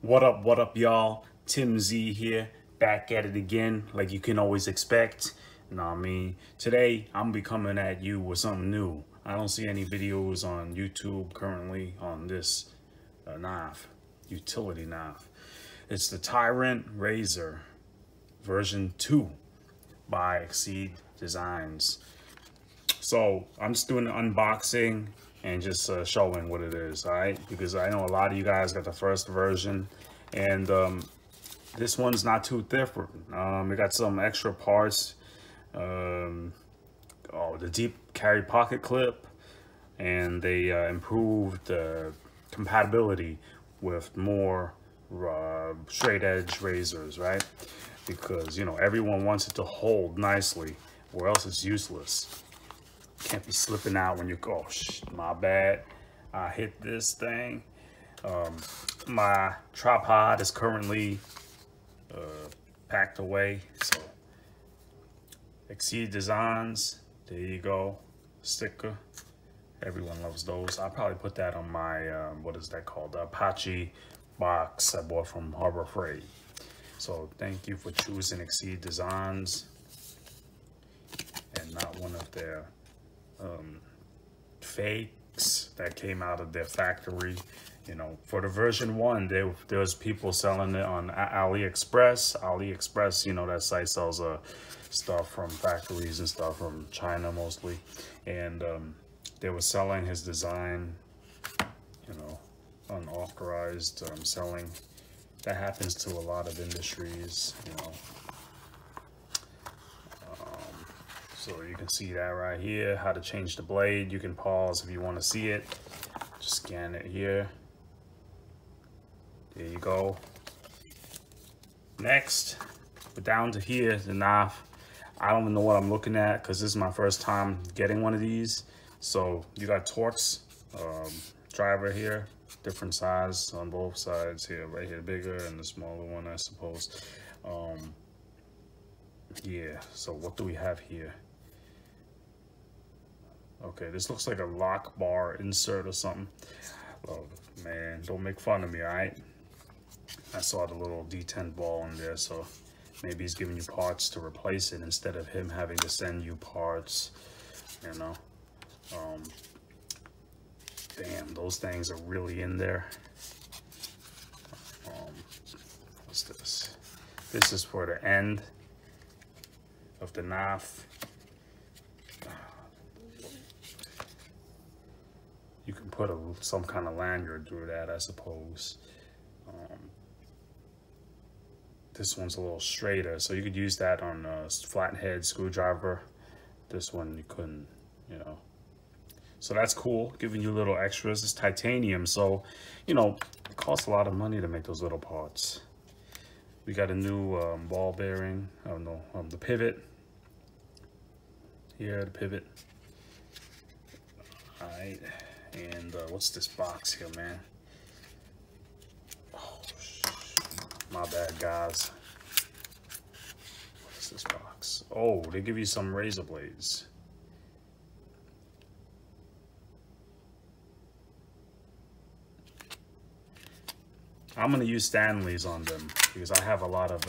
What up, y'all? Tim Z here, back at it again, like you can always expect. You know what I mean? Today, I'm be coming at you with something new. I don't see any videos on YouTube currently on this knife, utility knife. It's the TiRant Razor version 2 by Exceed Designs. So I'm just doing an unboxing and just showing what it is, all right? Because I know a lot of you guys got the first version, and this one's not too different. It got some extra parts. The deep carry pocket clip, and they improved the compatibility with more straight edge razors, right? Because, you know, everyone wants it to hold nicely, or else it's useless. Can't be slipping out when you go, my bad, I hit this thing. My tripod is currently packed away, so Exceed Designs, there you go, sticker. Everyone loves those. I'll probably put that on my, what is that called? The Apache box I bought from Harbor Freight. So thank you for choosing Exceed Designs and not one of their fakes that came out of their factory. You know, for the version 1, there's people selling it on AliExpress. You know, that site sells stuff from factories and stuff from China mostly, and they were selling his design, you know, unauthorized selling. That happens to a lot of industries, you know. So you can see that right here, how to change the blade. You can pause if you want to see it. Just scan it here. There you go. Next, we're down to here, the knife. I don't even know what I'm looking at because this is my first time getting one of these. So you got Torx driver here, different size on both sides here, right here, bigger and the smaller one, I suppose. Yeah, so what do we have here? Okay, this looks like a lock bar insert or something. Oh, man, don't make fun of me, all right? I saw the little D10 ball in there, so maybe he's giving you parts to replace it instead of him having to send you parts, you know? Damn, those things are really in there. What's this? This is for the end of the knife. You can put some kind of lanyard through that, I suppose. This one's a little straighter, so you could use that on a flathead screwdriver. This one you couldn't, you know. So that's cool, giving you little extras. It's titanium, so, you know, it costs a lot of money to make those little parts. We got a new ball bearing, the pivot. Here, the pivot. All right. And what's this box here, man? Oh, my bad, guys. What's this box? Oh, they give you some razor blades. I'm gonna use Stanley's on them because I have a lot of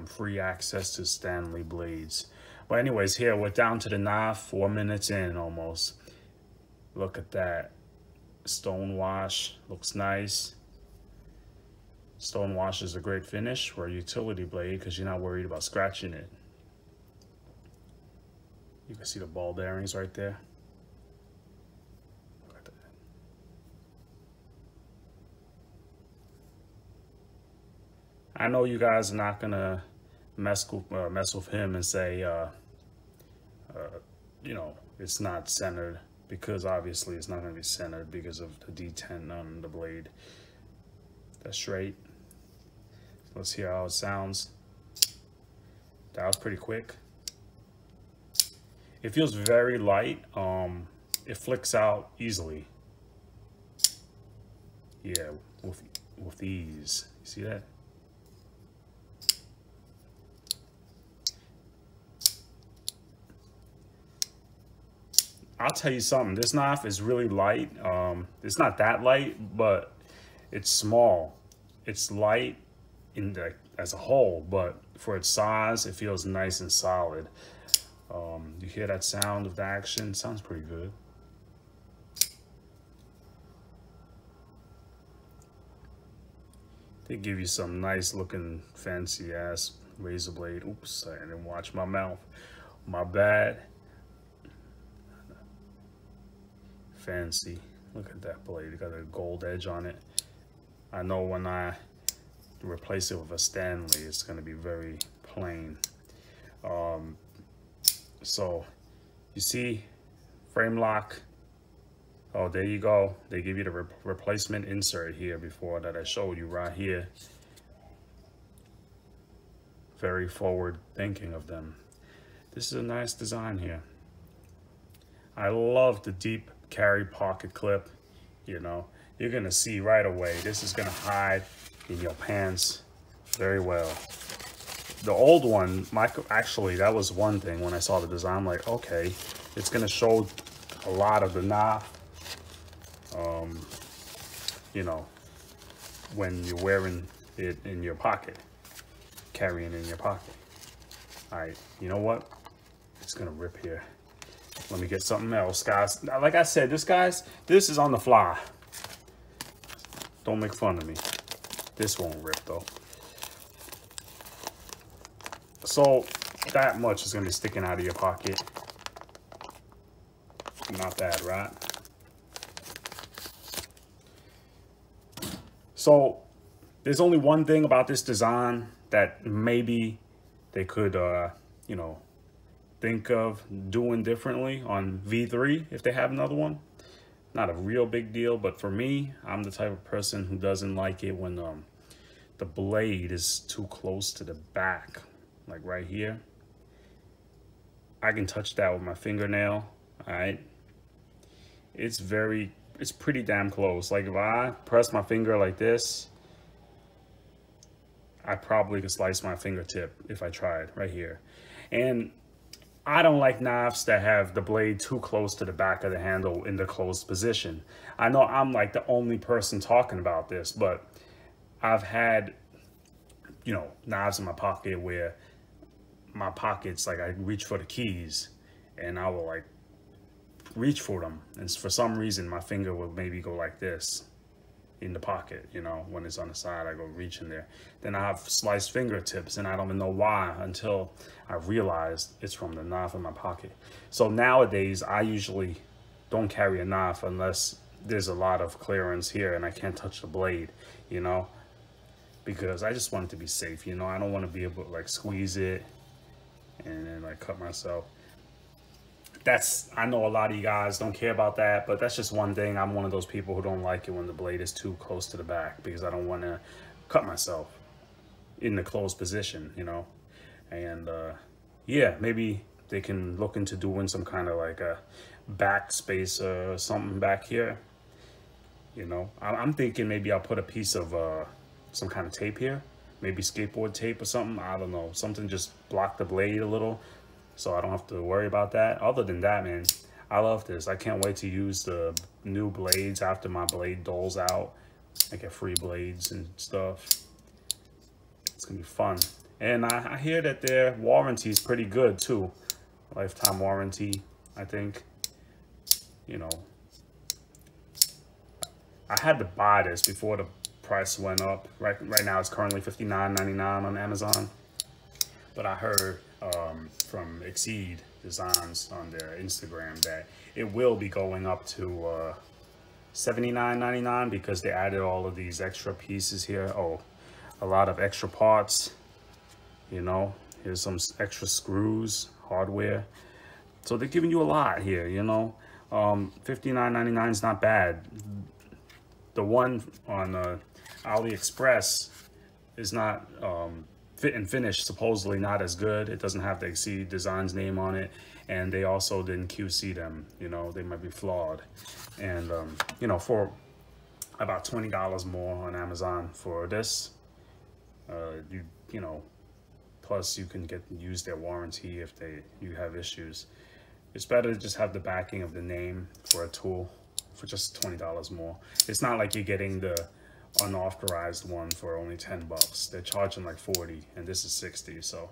free access to Stanley blades. But anyways, here we're down to the knife, 4 minutes in almost. Look at that. Stone wash, looks nice. Stone wash is a great finish for a utility blade because you're not worried about scratching it. You can see the ball bearings right there. Look at that. I know you guys are not gonna mess with him and say, you know, it's not centered. Because obviously it's not going to be centered because of the D10 on the blade. That's straight. Let's hear how it sounds. That was pretty quick. It feels very light. It flicks out easily. Yeah, with ease. You see that? I'll tell you something, this knife is really light. It's not that light, but it's small. it's light in the as a whole, but for its size, it feels nice and solid. You hear that sound of the action? Sounds pretty good. They give you some nice looking fancy ass razor blade. Oops, I didn't watch my mouth. My bad. Fancy. Look at that blade. It got a gold edge on it. I know when I replace it with a Stanley, it's going to be very plain. So you see, frame lock. Oh, there you go. They give you the replacement insert here before that I showed you right here. Very forward thinking of them. This is a nice design here. I love the deep carry pocket clip. You know, you're gonna see right away, this is gonna hide in your pants very well. The old one, actually, that was one thing when I saw the design, I'm like, okay, it's gonna show a lot of the knot. You know, when you're wearing it in your pocket, carrying it in your pocket. All right, you know what? It's gonna rip here. Let me get something else, guys. Like I said, this is on the fly. Don't make fun of me. This won't rip though. So that much is gonna be sticking out of your pocket. Not bad, right? So there's only one thing about this design that maybe they could, you know, think of doing differently on V3 if they have another one. Not a real big deal, but for me, I'm the type of person who doesn't like it when the blade is too close to the back, like right here. I can touch that with my fingernail, all right? It's pretty damn close. Like if I press my finger like this, I probably could slice my fingertip if I tried right here. And I don't like knives that have the blade too close to the back of the handle in the closed position. I know I'm like the only person talking about this, but I've had, you know, knives in my pocket where my pockets, like I reach for the keys and I will like reach for them, and for some reason my finger will maybe go like this in the pocket, you know, when it's on the side I go reach in there. Then I have sliced fingertips and I don't even know why until I realized it's from the knife in my pocket. So nowadays I usually don't carry a knife unless there's a lot of clearance here and I can't touch the blade, you know, because I just want it to be safe, you know. I don't want to be able to like squeeze it and then like cut myself. I know a lot of you guys don't care about that, but that's just one thing. I'm one of those people who don't like it when the blade is too close to the back because I don't want to cut myself in the closed position, you know. And yeah, maybe they can look into doing some kind of like a back space or something back here, you know. I'm thinking maybe I'll put a piece of some kind of tape here, maybe skateboard tape or something. I don't know, something just block the blade a little, so I don't have to worry about that. Other than that, man, I love this. I can't wait to use the new blades after my blade doles out. I get free blades and stuff. It's gonna be fun. And I hear that their warranty is pretty good too. Lifetime warranty, I think. You know, I had to buy this before the price went up. Right now it's currently $59.99 on Amazon. But I heard from Exceed Designs on their Instagram that it will be going up to $79.99 because they added all of these extra pieces here. Oh, a lot of extra parts, you know. Here's some extra screws, hardware. So they're giving you a lot here, you know. $59.99 is not bad. The one on AliExpress is not fit and finish, supposedly not as good. It doesn't have the Exceed Designs name on it, and they also didn't QC them, you know. They might be flawed. And you know, for about $20 more on Amazon for this, you know, plus you can use their warranty if you have issues. It's better to just have the backing of the name for a tool for just $20 more. It's not like you're getting the unauthorized one for only 10 bucks. They're charging like 40 and this is 60. So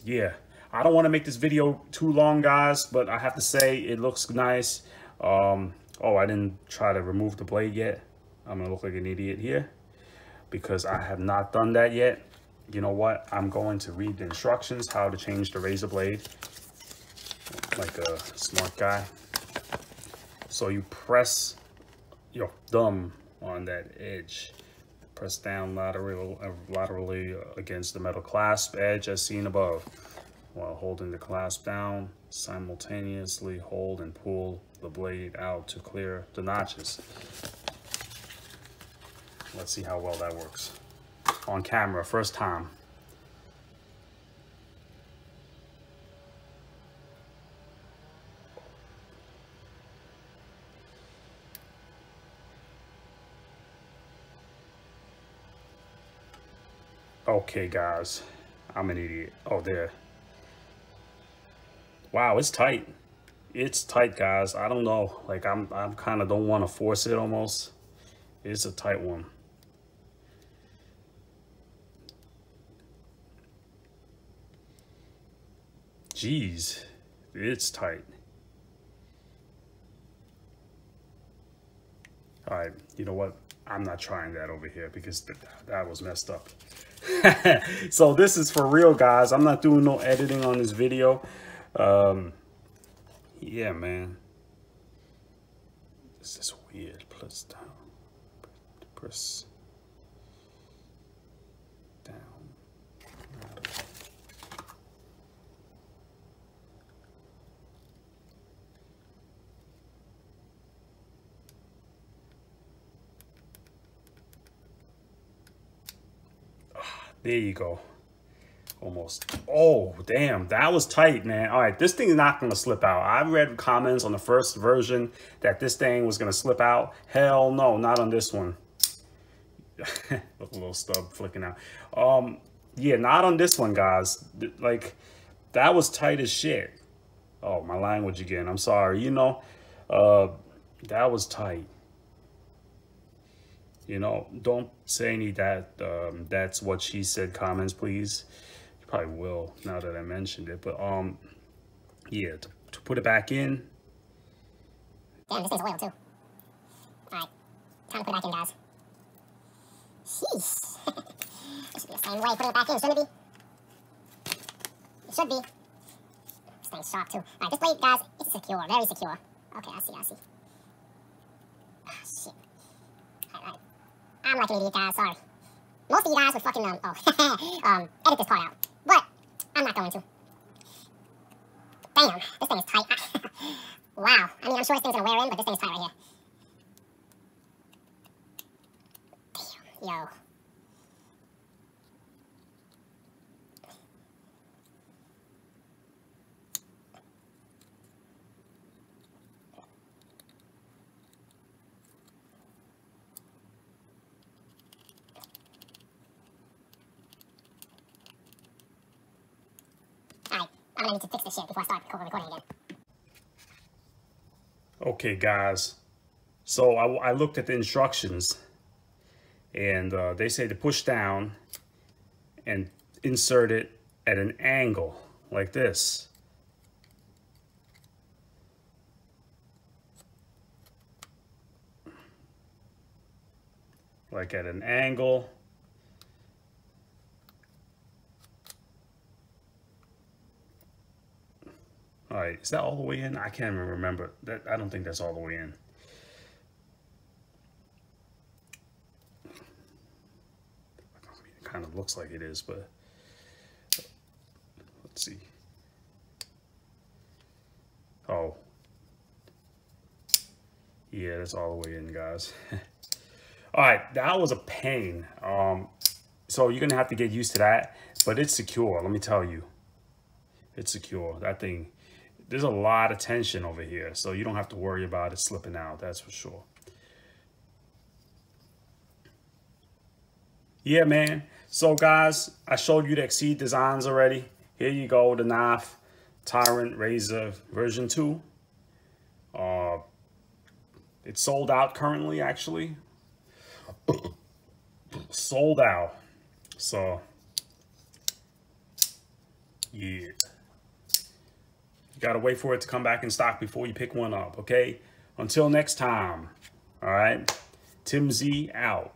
yeah, I don't want to make this video too long, guys, but I have to say it looks nice. Oh, I didn't try to remove the blade yet. I'm gonna look like an idiot here because I have not done that yet. You know what? I'm going to read the instructions how to change the razor blade like a smart guy. So you press your thumb on that edge, press down laterally against the metal clasp edge as seen above. While holding the clasp down, simultaneously hold and pull the blade out to clear the notches. Let's see how well that works. On camera, first time. Okay, guys, I'm an idiot. Oh, there. Wow, it's tight. It's tight, guys. I don't know. Like I'm kind of don't want to force it almost. It's a tight one. Jeez, it's tight. All right, you know what? I'm not trying that over here because that was messed up. So this is for real, guys. I'm not doing no editing on this video. Yeah, man. This is weird. Press down. Press down. There you go. Almost. Oh, damn. That was tight, man. All right. This thing is not going to slip out. I read comments on the first version that this thing was going to slip out. Hell no, not on this one. Look, a little stub flicking out. Yeah, not on this one, guys. Like, that was tight as shit. Oh, my language again. I'm sorry. You know, that was tight. You know, don't say any that that's what she said comments, please. You probably will now that I mentioned it, but yeah, to put it back in. Damn, this thing's oil too. All right, time to put it back in, guys. Jeez. This should be the same way putting it back in, shouldn't it be? It should be. This thing's sharp too. All right, this blade, guys, it's secure, very secure. Okay, I see. Ah, shit. I'm like an idiot, guys, sorry. Most of you guys would fucking, edit this part out. But, I'm not going to. Damn, this thing is tight. Wow. I mean, I'm sure this thing's gonna wear in, but this thing's tight right here. Damn, yo. I'm gonna need to fix this shit before I start recording again. Okay, guys. So I looked at the instructions, and they say to push down and insert it at an angle like this. Like at an angle. All right, is that all the way in? I can't even remember. I don't think that's all the way in. It kind of looks like it is, but let's see. Oh. Yeah, that's all the way in, guys. All right, that was a pain. So you're gonna have to get used to that, but it's secure, let me tell you. It's secure. That thing, there's a lot of tension over here, so you don't have to worry about it slipping out, that's for sure. Yeah, man. So guys, I showed you the Exceed designs already. Here you go, the knife, TiRant Razor version 2. It's sold out currently, actually. sold out. So yeah, you gotta wait for it to come back in stock before you pick one up. Okay, until next time. All right, Tim Z out.